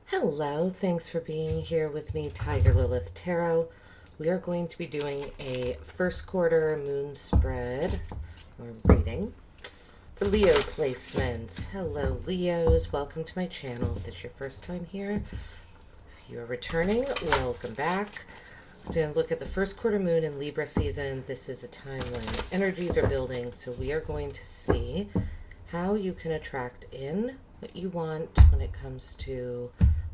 Hello, thanks for being here with me, Tiger Lilith Tarot. We are going to be doing a first quarter moon spread or reading for Leo placements. Hello, Leos. Welcome to my channel. If this is your first time here, if you are returning, welcome back. We're going to look at the first quarter moon in Libra season. This is a time when energies are building, so we are going to see how you can attract in what you want when it comes to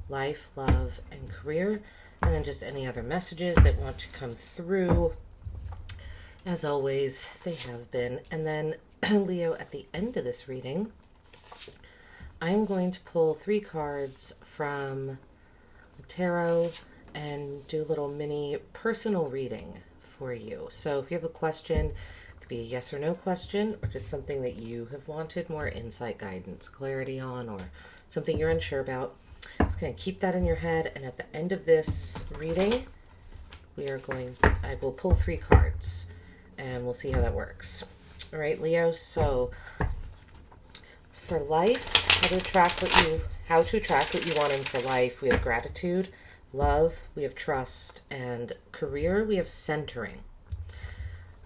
life, love, and career, and then just any other messages that want to come through. As always, they have been. And then, Leo, at the end of this reading, I'm going to pull 3 cards from the tarot and do a little mini personal reading for you. So if you have a question, it could be a yes or no question, or just something that you have wanted more insight, guidance, clarity on, or something you're unsure about. Just going to keep that in your head, and at the end of this reading, I will pull 3 cards, and we'll see how that works. All right, Leo, so for life, how to attract what you want in for life, we have gratitude. Love, we have trust, and career, we have centering.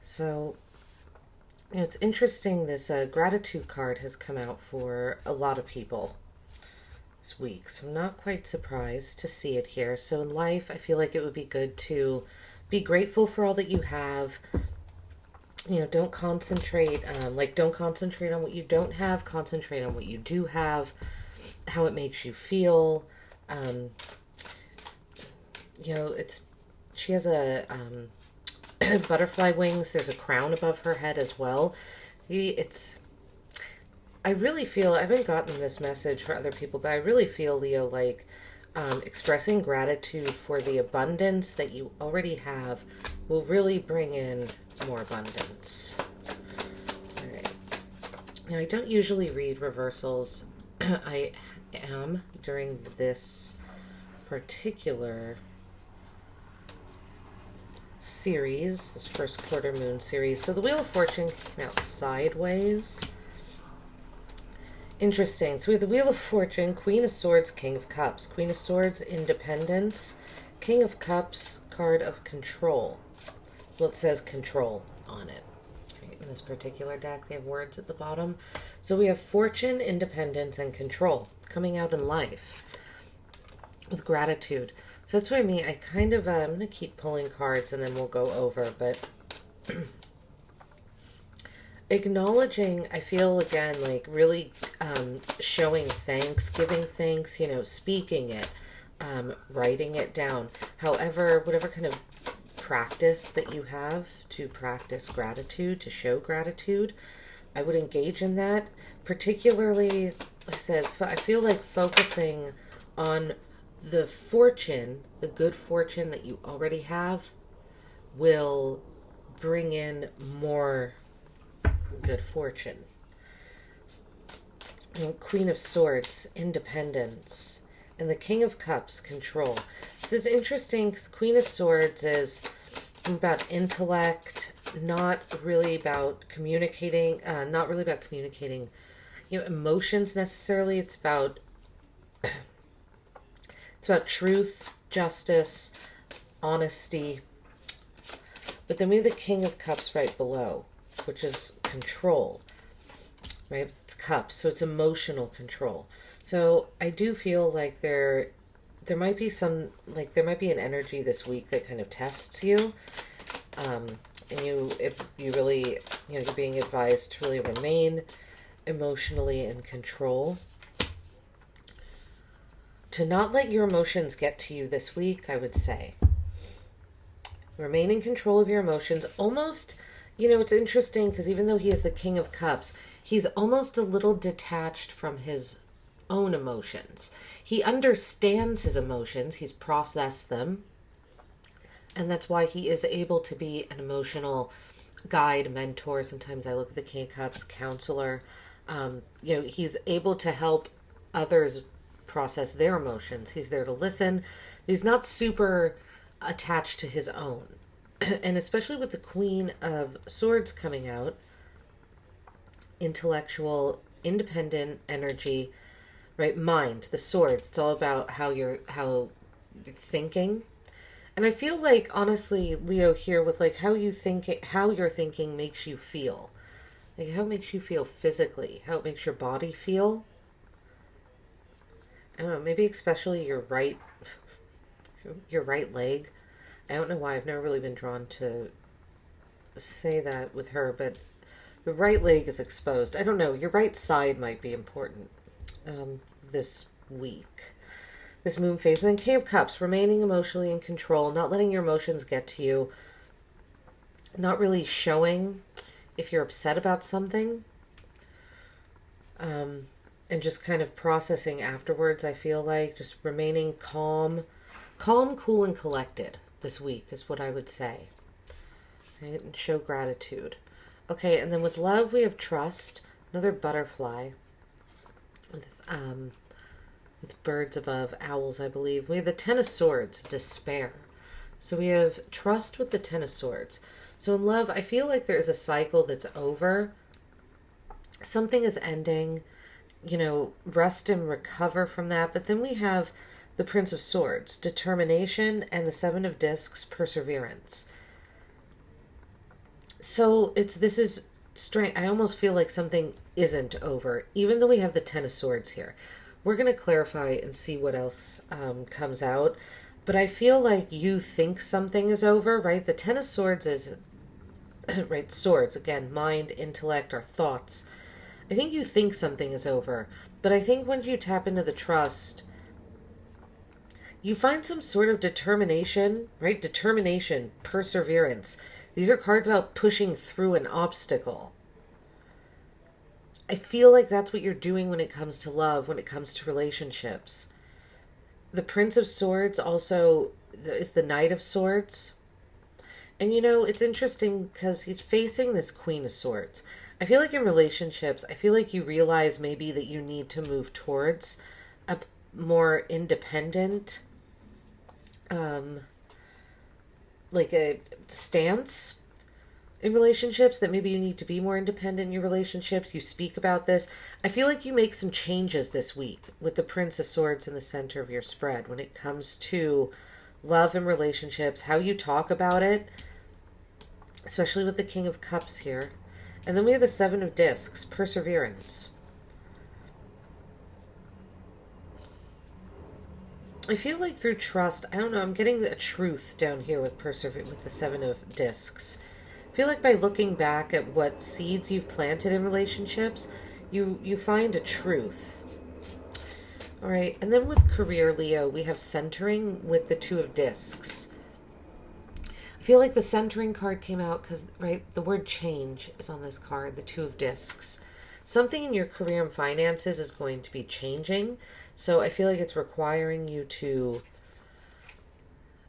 So, it's interesting, this gratitude card has come out for a lot of people this week, so I'm not quite surprised to see it here. So in life, I feel like it would be good to be grateful for all that you have. You know, don't concentrate on what you don't have. Concentrate on what you do have, how it makes you feel. She has a butterfly wings. There's a crown above her head as well. I really feel, I haven't gotten this message for other people, but I really feel, Leo, like expressing gratitude for the abundance that you already have will really bring in more abundance. All right. Now, I don't usually read reversals. I am during this particular series, this first quarter moon series. So the Wheel of Fortune came out sideways. Interesting. So we have the Wheel of Fortune, Queen of Swords, King of Cups. Queen of Swords, independence. King of Cups, card of control. Well, it says control on it. Okay, in this particular deck, they have words at the bottom. So we have fortune, independence, and control coming out in life with gratitude. So that's what I mean. I'm going to keep pulling cards and then we'll go over, but acknowledging, I feel again, like really showing thanks, giving thanks, speaking it, writing it down. However, whatever kind of practice that you have to practice gratitude, to show gratitude, I would engage in that. Particularly, like I said, I feel like focusing on the fortune, the good fortune that you already have will bring in more good fortune. And Queen of Swords, independence, and the King of Cups, control. This is interesting because Queen of Swords is about intellect, not really about communicating, emotions necessarily. It's about truth, justice, honesty. But then we have the King of Cups right below, which is control, right? It's cups, so it's emotional control. So I do feel like there might be an energy this week that kind of tests you, and if you really, you're being advised to really remain emotionally in control, to not let your emotions get to you this week. I would say remain in control of your emotions. Almost, it's interesting because even though he is the King of Cups, he's almost a little detached from his own emotions. He understands his emotions. He's processed them. And that's why he is able to be an emotional guide, mentor. Sometimes I look at the King of Cups, counselor. He's able to help others process their emotions. He's there to listen. He's not super attached to his own. And especially with the Queen of Swords coming out, intellectual, independent energy, right? Mind, the swords. It's all about how you're thinking. And I feel like, honestly, Leo, here with like how you think it, how your thinking makes you feel. Like how it makes you feel physically, how it makes your body feel. I don't know, maybe especially your right leg. I don't know why I've never really been drawn to say that with her, but the right leg is exposed. I don't know, your right side might be important this week. This moon phase. And then King of Cups, remaining emotionally in control, not letting your emotions get to you, not really showing if you're upset about something, and just kind of processing afterwards. I feel like just remaining calm, cool, and collected this week is what I would say. Right? And show gratitude. Okay, and then with love, we have trust, another butterfly, with birds above, owls, I believe. We have the Ten of Swords, despair. So we have trust with the Ten of Swords. So in love, I feel like there is a cycle that's over. Something is ending, rest and recover from that. But then we have the Prince of Swords, determination, and the Seven of Discs, perseverance. So this is strength. I almost feel like something isn't over, even though we have the Ten of Swords here. We're going to clarify and see what else comes out. But I feel like you think something is over, right? The Ten of Swords is, right, swords, again, mind, intellect, our thoughts. I think you think something is over. But I think when you tap into the trust, you find some sort of determination, right? Determination, perseverance. These are cards about pushing through an obstacle. I feel like that's what you're doing when it comes to love, when it comes to relationships. The Prince of Swords also is the Knight of Swords. And it's interesting because he's facing this Queen of Swords. I feel like in relationships, I feel like you realize maybe that you need to move towards a more independent, like a stance in relationships, that maybe you need to be more independent in your relationships. You speak about this. I feel like you make some changes this week with the Prince of Swords in the center of your spread when it comes to love and relationships, how you talk about it, especially with the King of Cups here. And then we have the Seven of Discs, perseverance. I feel like through trust, I don't know, I'm getting a truth down here with the Seven of Discs. I feel like by looking back at what seeds you've planted in relationships, you find a truth. All right, and then with career, Leo, we have centering with the Two of Discs. I feel like the centering card came out because, right, the word change is on this card, the Two of Discs. Something in your career and finances is going to be changing, so I feel like it's requiring you to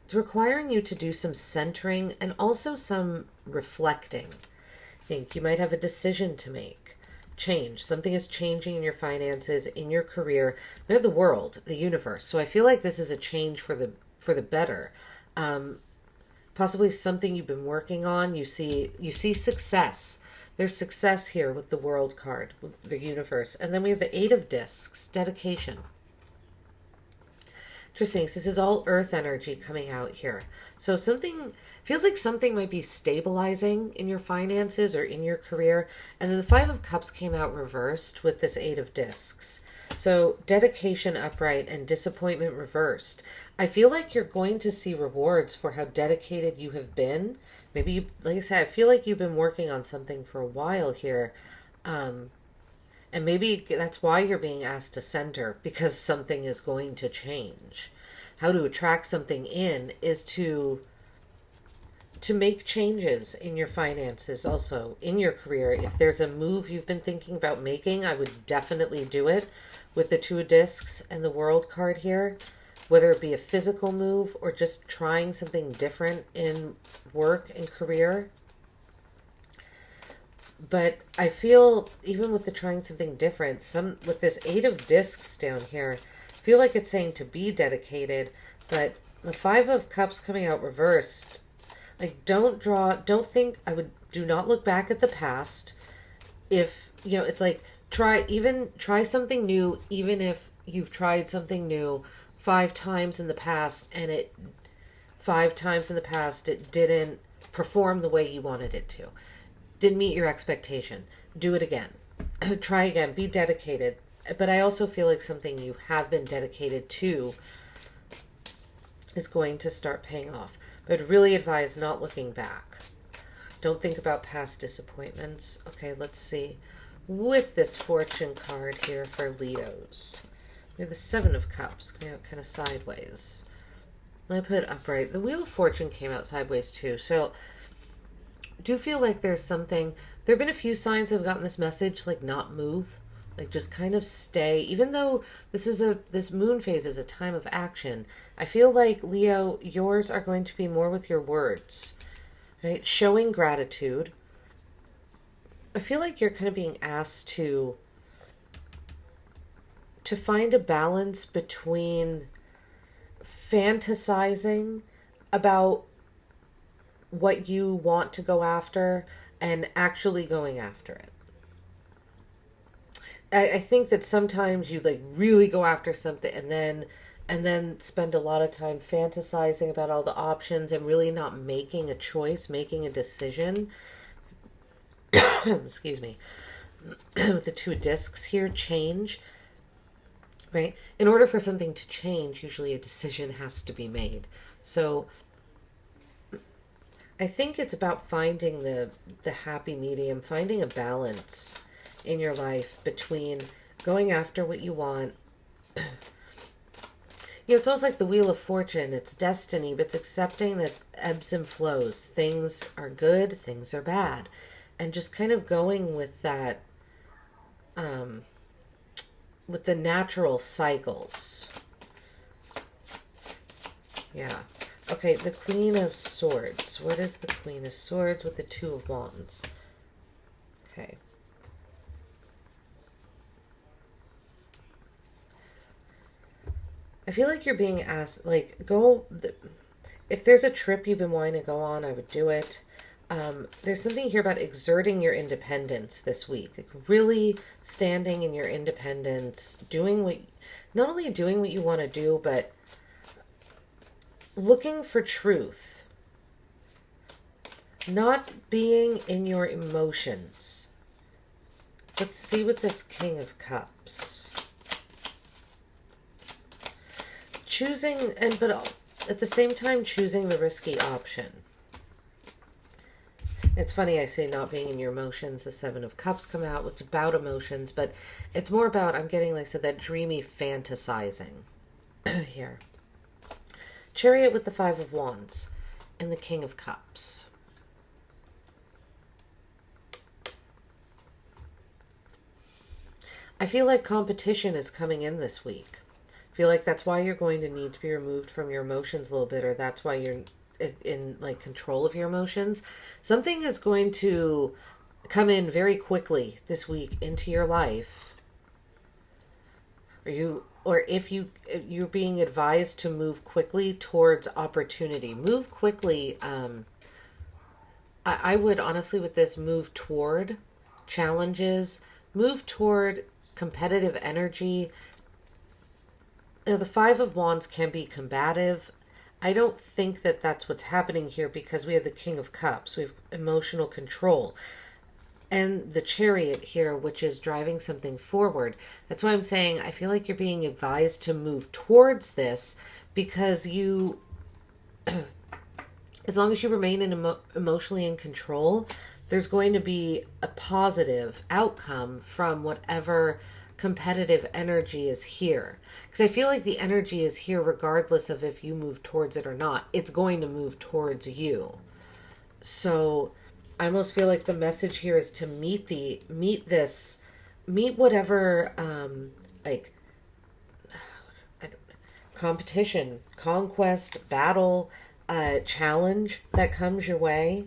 do some centering and also some reflecting. I think you might have a decision to make. Change. Something is changing in your finances, in your career, they're the world, the universe. So I feel like this is a change for the better. Possibly something you've been working on. You see success. There's success here with the World card, with the universe. And then we have the Eight of Discs, dedication. Interesting. So this is all earth energy coming out here. So feels like something might be stabilizing in your finances or in your career. And then the Five of Cups came out reversed with this Eight of Discs. So dedication upright and disappointment reversed. I feel like you're going to see rewards for how dedicated you have been. Maybe like I said, I feel like you've been working on something for a while here. And maybe that's why you're being asked to center, because something is going to change. How to attract something in is to make changes in your finances, also in your career. If there's a move you've been thinking about making, I would definitely do it with the Two of Discs and the World card here, whether it be a physical move or just trying something different in work and career. But I feel even with the trying something different, with this Eight of Discs down here, I feel like it's saying to be dedicated, but the Five of Cups coming out reversed, like do not look back at the past. If, it's like try something new, even if you've tried something new 5 times in the past, and 5 times in the past it didn't perform the way you wanted it to. Didn't meet your expectation. Do it again. Try again. Be dedicated. But I also feel like something you have been dedicated to is going to start paying off. But I'd really advise not looking back. Don't think about past disappointments. Okay, let's see. With this fortune card here for Leos, we have the Seven of Cups coming out kind of sideways. I put it upright. The Wheel of Fortune came out sideways too. So I do feel like there's something. There have been a few signs that have gotten this message, like not move. Like just kind of stay. Even though this moon phase is a time of action, I feel like, Leo, yours are going to be more with your words. Right? Showing gratitude. I feel like you're kind of being asked to find a balance between fantasizing about what you want to go after and actually going after it. I think that sometimes you like really go after something and then spend a lot of time fantasizing about all the options and really not making a choice, making a decision. Excuse me. With the 2 discs here, change. Right? In order for something to change, usually a decision has to be made. So I think it's about finding the happy medium, finding a balance in your life between going after what you want. It's almost like the Wheel of Fortune. It's destiny, but it's accepting that ebbs and flows. Things are good, things are bad. And just kind of going with that, with the natural cycles. Yeah. Okay, the Queen of Swords. What is the Queen of Swords with the 2 of Wands? Okay. I feel like you're being asked, like, if there's a trip you've been wanting to go on, I would do it. There's something here about exerting your independence this week. Like really standing in your independence, not only doing what you want to do, but looking for truth. Not being in your emotions. Let's see with this King of Cups. But at the same time, choosing the risky option. It's funny I say not being in your emotions. The 7 of Cups come out. It's about emotions, but it's more about, I'm getting, like I said, that dreamy fantasizing here. Chariot with the 5 of Wands and the King of Cups. I feel like competition is coming in this week. I feel like that's why you're going to need to be removed from your emotions a little bit, or that's why you're in like control of your emotions. Something is going to come in very quickly this week into your life. Or if you're being advised to move quickly towards opportunity. Move quickly. I would honestly with this move toward challenges, move toward competitive energy. The 5 of Wands can be combative. I don't think that that's what's happening here because we have the King of Cups. We have emotional control. And the Chariot here, which is driving something forward. That's why I'm saying I feel like you're being advised to move towards this because you, as long as you remain emotionally in control, there's going to be a positive outcome from whatever competitive energy is here. Because I feel like the energy is here regardless of if you move towards it or not. It's going to move towards you. So I almost feel like the message here is to meet whatever competition, conquest, battle, challenge that comes your way.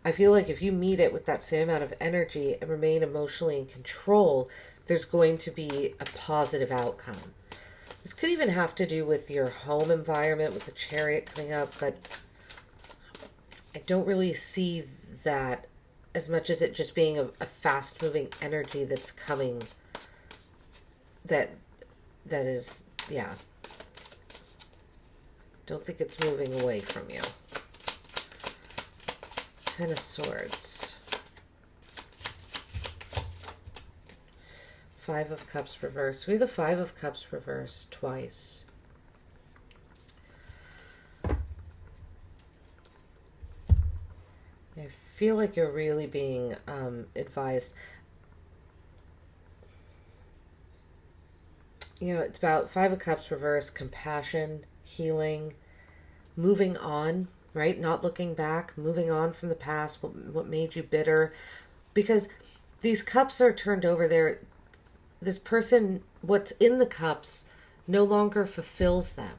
I feel like if you meet it with that same amount of energy and remain emotionally in control, there's going to be a positive outcome. This could even have to do with your home environment with the Chariot coming up, but I don't really see that as much as it just being a fast-moving energy that's coming, that that is, yeah. Don't think it's moving away from you. Ten of Swords. Five of Cups reversed. We have the Five of Cups reversed twice. I feel like you're really being advised. You know, it's about Five of Cups reversed, compassion, healing, moving on, right? Not looking back, moving on from the past, what made you bitter. Because these cups are turned over there. This person, what's in the cups no longer fulfills them.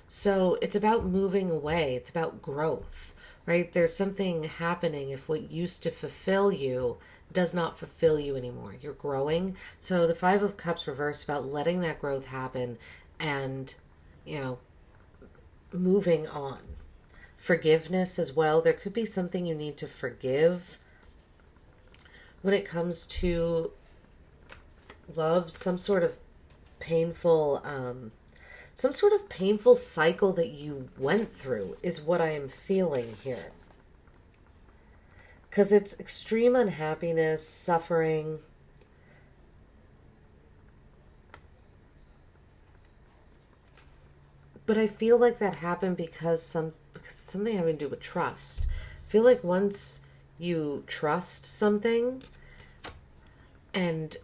So it's about moving away. It's about growth, right? There's something happening if what used to fulfill you does not fulfill you anymore. You're growing. So the Five of Cups reversed, about letting that growth happen and, you know, moving on. Forgiveness as well. There could be something you need to forgive when it comes to love, some sort of painful cycle that you went through is what I am feeling here. Because it's extreme unhappiness, suffering. But I feel like that happened because something having to do with trust. I feel like once you trust something and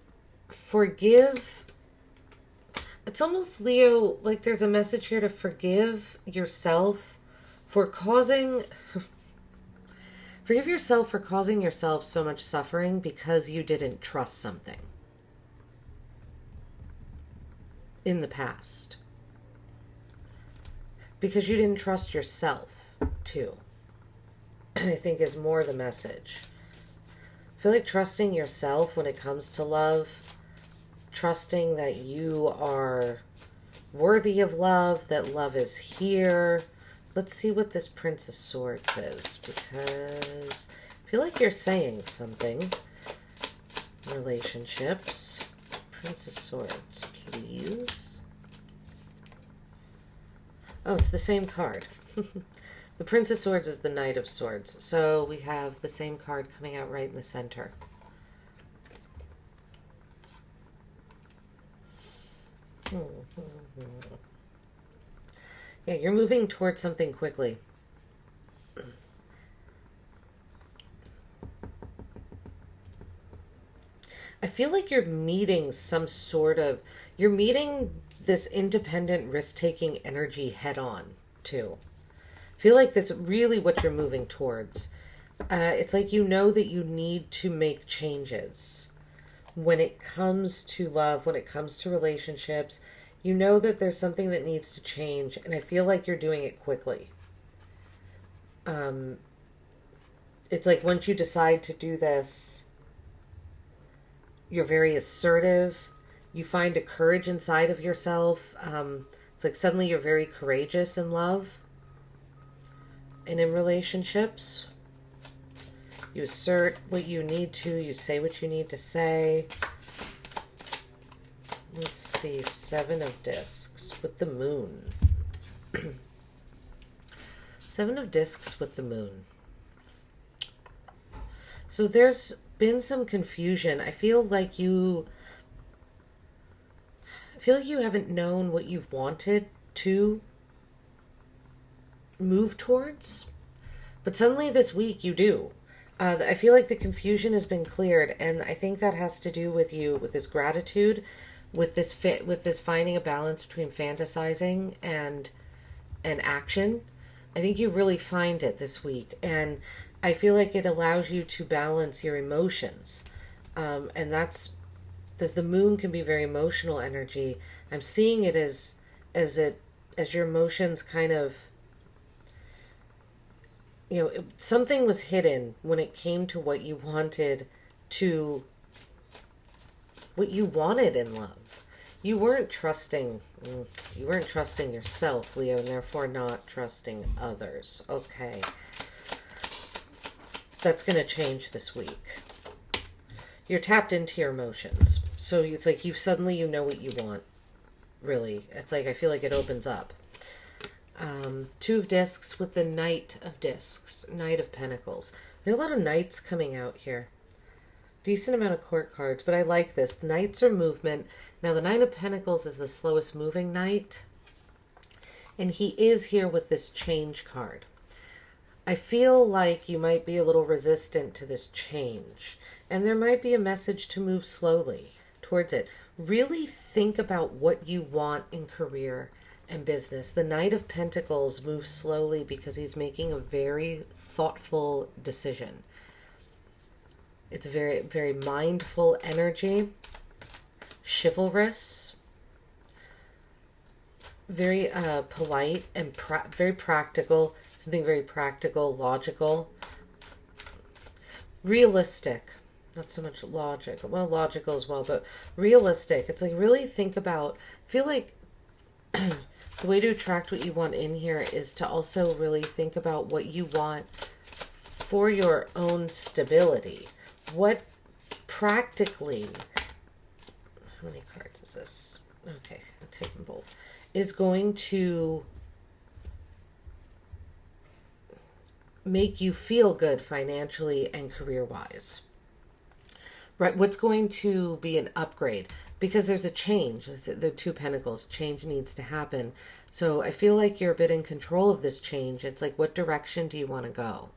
forgive, it's almost, Leo, like there's a message here to forgive yourself for causing yourself so much suffering because you didn't trust something in the past. Because you didn't trust yourself, too. I think is more the message. I feel like trusting yourself when it comes to love, trusting that you are worthy of love, that love is here. Let's see what this Prince of Swords is, because I feel like you're saying something. Relationships. Prince of Swords, please. Oh, it's the same card. The Prince of Swords is the Knight of Swords. So we have the same card coming out right in the center. Yeah, you're moving towards something quickly. I feel like you're meeting you're meeting this independent risk-taking energy head on, too. I feel like that's really what you're moving towards. It's like you know that you need to make changes. When it comes to love, when it comes to relationships, you know that there's something that needs to change, and I feel like you're doing it quickly. It's like once you decide to do this, you're very assertive. You find a courage inside of yourself. It's like suddenly you're very courageous in love and in relationships. You assert what you need to. You say what you need to say. Let's see. Seven of Discs with the Moon. Seven of Discs with the Moon. So there's been some confusion. I feel like you haven't known what you've wanted to move towards, but suddenly this week you do. I feel like the confusion has been cleared, and I think that has to do with you, with this gratitude, with this finding a balance between fantasizing and action. I think you really find it this week, and I feel like it allows you to balance your emotions, and that's the moon can be very emotional energy. I'm seeing it as your emotions kind of, something was hidden when it came to what you wanted in love. You weren't trusting yourself, Leo, and therefore not trusting others. Okay. That's going to change this week. You're tapped into your emotions. So it's like you know what you want. really. It's like, I feel like it opens up. Two of Discs with the Knight of Discs, Knight of Pentacles. There are a lot of knights coming out here. Decent amount of court cards, but I like this. Knights are movement. Now, the Knight of Pentacles is the slowest moving knight, and he is here with this change card. I feel like you might be a little resistant to this change, and there might be a message to move slowly towards it. Really think about what you want in career and business. The Knight of Pentacles moves slowly because he's making a very thoughtful decision. It's very, very mindful energy, chivalrous, very polite and very practical, something very practical, logical, realistic, not so much logic, well, logical as well, but realistic. It's like, really think about, I feel like the way to attract what you want in here is to also really think about what you want for your own stability. What practically, how many cards is this? Okay, I'll take them both. Is going to make you feel good financially and career-wise. Right, what's going to be an upgrade? Because there's a change. The two pentacles. Change needs to happen. So I feel like you're a bit in control of this change. It's like, what direction do you want to go?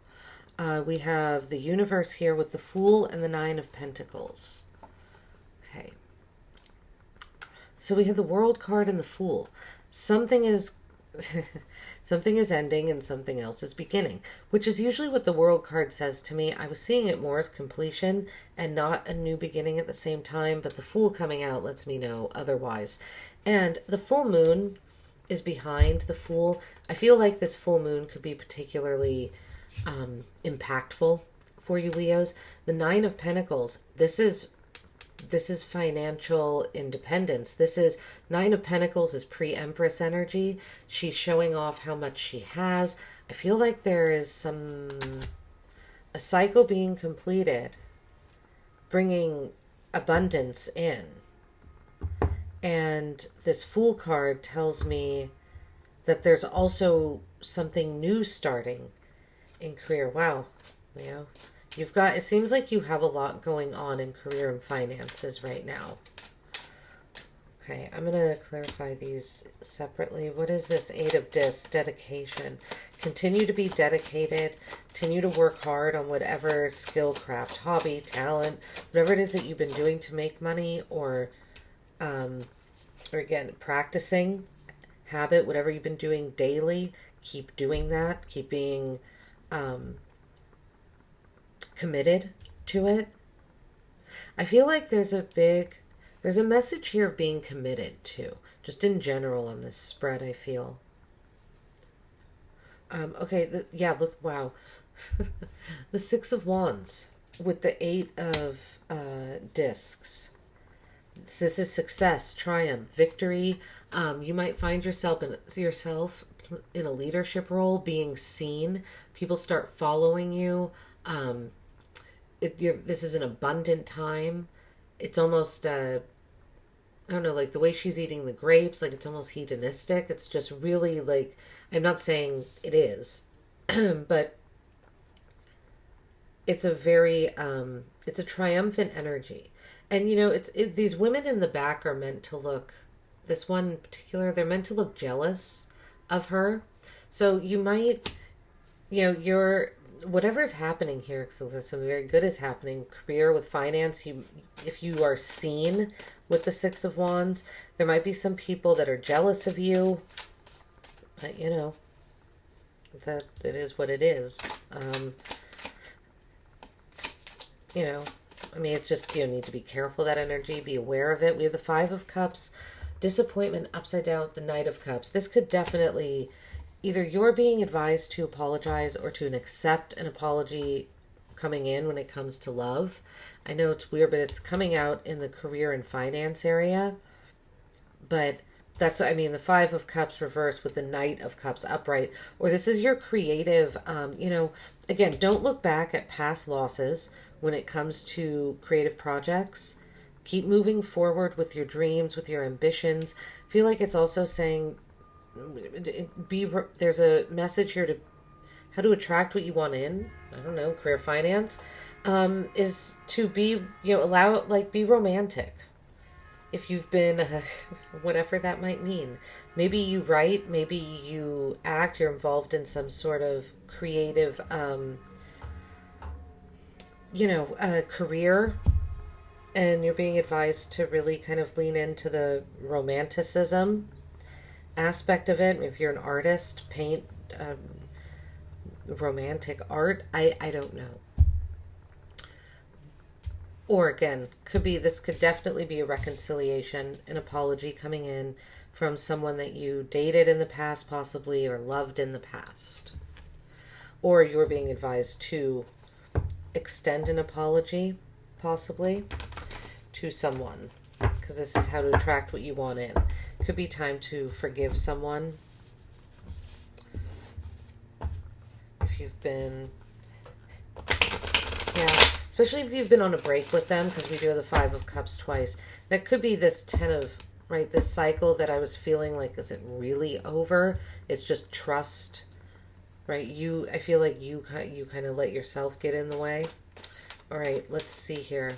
We have the universe here with the Fool and the Nine of Pentacles. Okay. So we have the World card and the Fool. Something is something is ending and something else is beginning, which is usually what the World card says to me. I was seeing it more as completion and not a new beginning at the same time, but the Fool coming out lets me know otherwise. And the full moon is behind the Fool. I feel like this full moon could be particularly impactful for you, Leos. The Nine of Pentacles, this is financial independence. This is, Nine of Pentacles is pre-Empress energy. She's showing off how much she has. I feel like there is a cycle being completed, bringing abundance in. And this Fool card tells me that there's also something new starting in career. Wow, Leo. You've got, it seems like you have a lot going on in career and finances right now. Okay, I'm going to clarify these separately. What is this Eight of Discs? Dedication. Continue to be dedicated. Continue to work hard on whatever skill, craft, hobby, talent, whatever it is that you've been doing to make money, or again, practicing, habit, whatever you've been doing daily. Keep doing that. Keep being committed to it. I feel like there's a message here of being committed to, just in general on this spread, I feel. Okay, yeah, look, wow. The Six of Wands with the Eight of Discs. This is success, triumph, victory. You might find yourself in a leadership role, being seen. People start following you. This is an abundant time. It's almost, I don't know, like the way she's eating the grapes, like it's almost hedonistic. It's just really like, I'm not saying it is, but it's a very, it's a triumphant energy. And, you know, these women in the back are meant to look, this one in particular, they're meant to look jealous of her. So you might, you know, whatever's happening here, so there's something very good is happening, career with finance, if you are seen with the Six of Wands, there might be some people that are jealous of you, but you know, that it is what it is. You know, I mean, it's just, you need to be careful of that energy, be aware of it. We have the Five of Cups, disappointment upside down, the Knight of Cups. This could definitely, either you're being advised to apologize or to accept an apology coming in when it comes to love. I know it's weird, but it's coming out in the career and finance area. But that's what I mean. The Five of Cups reversed with the Knight of Cups upright. Or this is your creative, you know, again, don't look back at past losses when it comes to creative projects. Keep moving forward with your dreams, with your ambitions. I feel like it's also saying there's a message here to how to attract what you want in. I don't know, career, finance, is to be, be romantic. If you've been, whatever that might mean. Maybe you write, maybe you act, you're involved in some sort of creative, career, and you're being advised to really kind of lean into the romanticism aspect of it. If you're an artist, paint romantic art, I don't know. Or again, this could definitely be a reconciliation, an apology coming in from someone that you dated in the past possibly, or loved in the past. Or you're being advised to extend an apology possibly to someone, because this is how to attract what you want in. Could be time to forgive someone. If you've been, especially if you've been on a break with them, because we do the Five of Cups twice. That could be this this cycle that I was feeling like isn't really over. It's just trust, right? I feel like you kind of let yourself get in the way. All right, let's see here.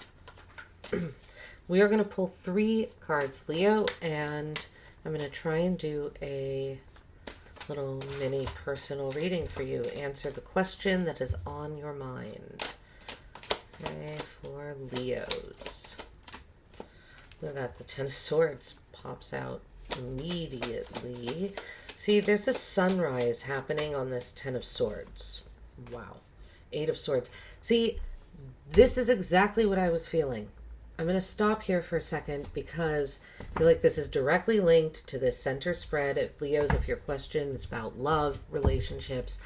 We are going to pull 3 cards, Leo, and I'm going to try and do a little mini personal reading for you. Answer the question that is on your mind. Okay, for Leos. Look at that. The Ten of Swords pops out immediately. See, there's a sunrise happening on this Ten of Swords. Wow. 8 of Swords. See, this is exactly what I was feeling. I'm going to stop here for a second because I feel like this is directly linked to this center spread. If your question is about love, relationships,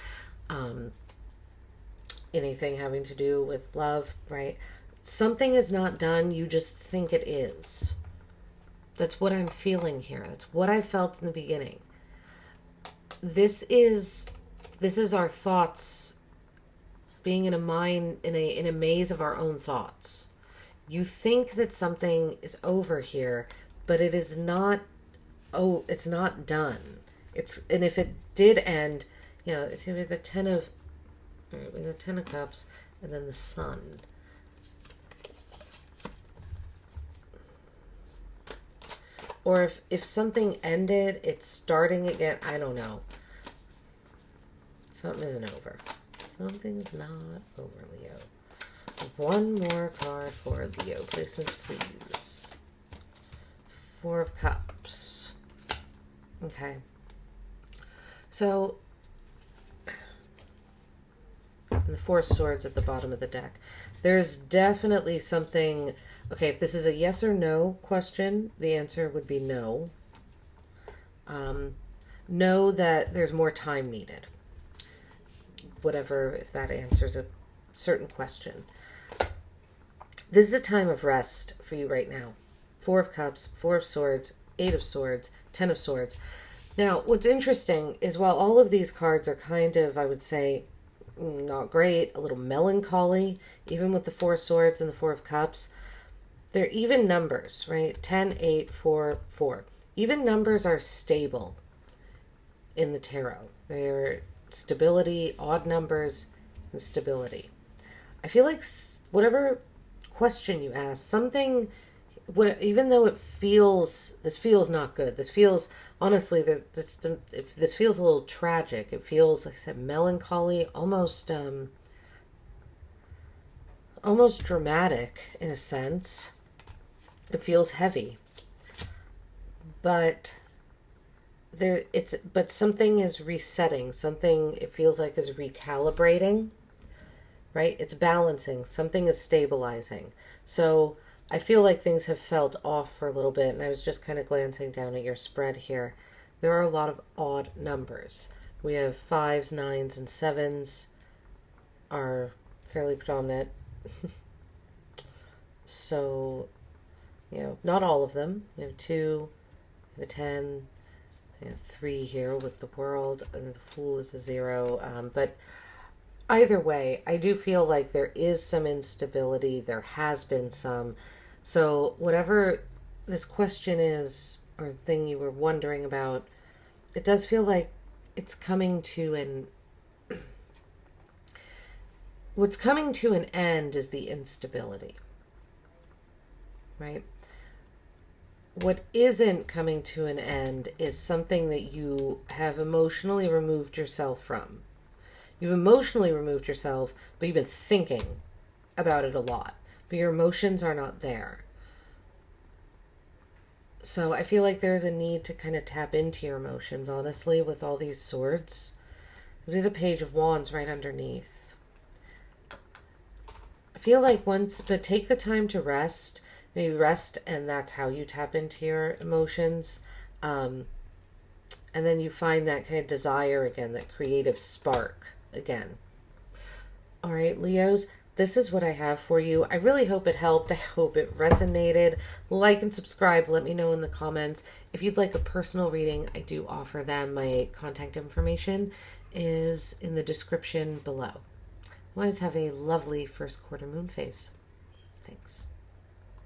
anything having to do with love, right? Something is not done. You just think it is. That's what I'm feeling here. That's what I felt in the beginning. This is our thoughts being in a mind, in a maze of our own thoughts. You think that something is over here, but it is not. Oh, it's not done. And if it did end, it's gonna be the Ten of Cups, and then the Sun. Or if something ended, it's starting again. I don't know. Something isn't over. Something's not over, Leo. One more card for Leo. Placements, please. 4 of Cups. Okay. So, and the 4 of Swords at the bottom of the deck. There's definitely something. Okay, if this is a yes or no question, the answer would be no. Know that there's more time needed. Whatever, if that answers a certain question. This is a time of rest for you right now. 4 of Cups, 4 of Swords, 8 of Swords, 10 of Swords. Now, what's interesting is while all of these cards are kind of, I would say, not great, a little melancholy, even with the 4 of Swords and the 4 of Cups, they're even numbers, right? 10, 8, 4, 4. Even numbers are stable in the tarot. They're stability, odd numbers, and stability. I feel like whatever question you ask, even though this feels not good. This feels, honestly, this feels a little tragic. It feels, like I said, melancholy, almost dramatic in a sense. It feels heavy, but something is resetting. Something, it feels like, is recalibrating. Right? It's balancing. Something is stabilizing. So I feel like things have felt off for a little bit, and I was just kind of glancing down at your spread here. There are a lot of odd numbers. We have 5s, 9s, and 7s are fairly predominant. So, not all of them. You have 2, you have a 10, you have 3 here with the World, and the Fool is a 0. But either way, I do feel like there is some instability. There has been some. So whatever this question is or thing you were wondering about, it does feel like it's coming to what's coming to an end is the instability, right? What isn't coming to an end is something that you have emotionally removed yourself from. You've emotionally removed yourself, but you've been thinking about it a lot, but your emotions are not there. So I feel like there's a need to kind of tap into your emotions, honestly, with all these swords. Because we have the Page of Wands right underneath. I feel like but take the time to rest. Maybe rest, and that's how you tap into your emotions. And then you find that kind of desire again, that creative spark again. All right, Leos, this is what I have for you. I really hope it helped. I hope it resonated. Like and subscribe. Let me know in the comments. If you'd like a personal reading, I do offer them. My contact information is in the description below. Otherwise, have a lovely first quarter moon phase. Thanks.